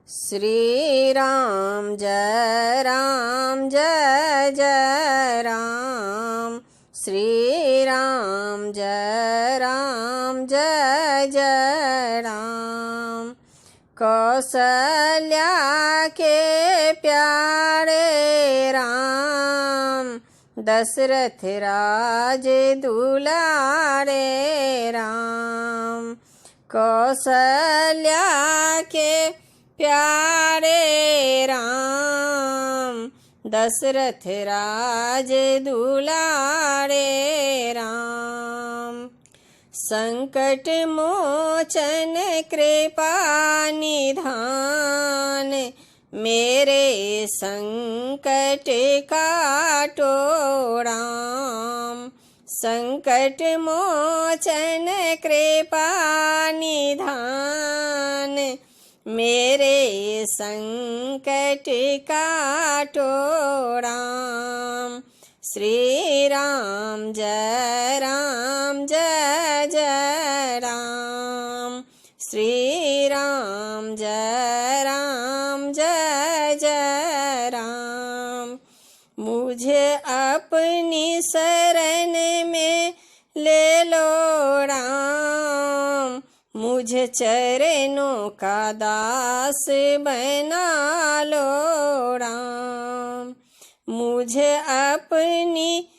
श्री राम जय जय राम। श्री राम जय जय राम। कौशल्या के प्यारे राम, दशरथ राज दुलारे राम। कौशल्या के प्यारे राम, दशरथ राज दुलारे राम। संकट मोचन कृपा निधान, मेरे संकट काटो राम। संकट मोचन कृपा निधान, मेरे संकट काटो राम। श्री राम जय जय राम। श्री राम जय जय राम। मुझे अपनी शरण में ले लो राम, मुझे चरणों का दास बना लो राम। मुझे अपनी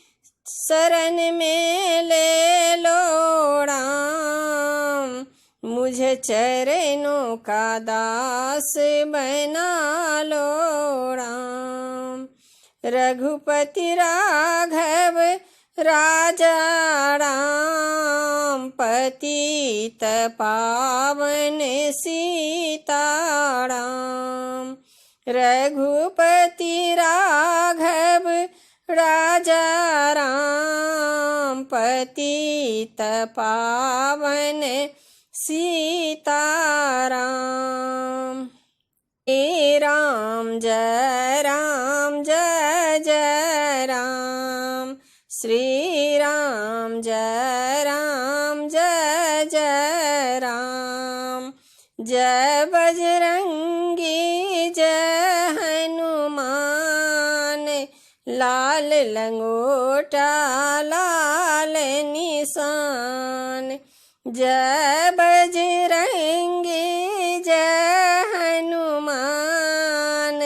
शरण में ले लो राम, मुझे चरणों का दास बना लो राम। रघुपति राघव राजा राम, पतित पावन सीताराम। रघुपति राघव राजा राम, पतित पावन सीताराम। श्री राम जय जय राम। श्री राम जय जय राम। जय बजरंगी जय हनुमान, लाल लंगोटा लाल निशान। जय बजरंगी जय हनुमान,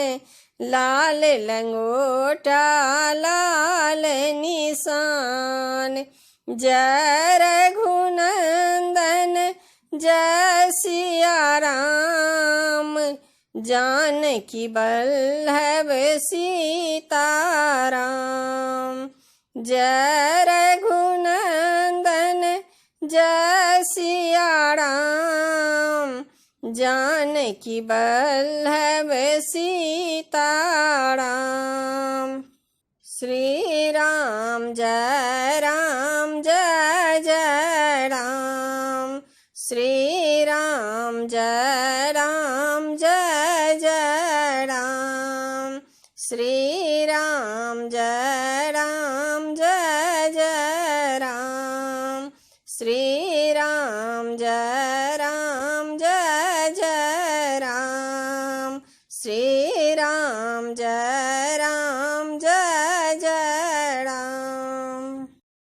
लाल लंगोटा लाल निशान। जय रघुनंदन जय सिया राम, जानकी वल्लभ सीताराम। जय रघुनंदन जय सिया राम, जानकी वल्लभ सीताराम। श्री राम जय जय राम। श्री राम जय जय राम। श्री राम जय जय राम। श्री राम जय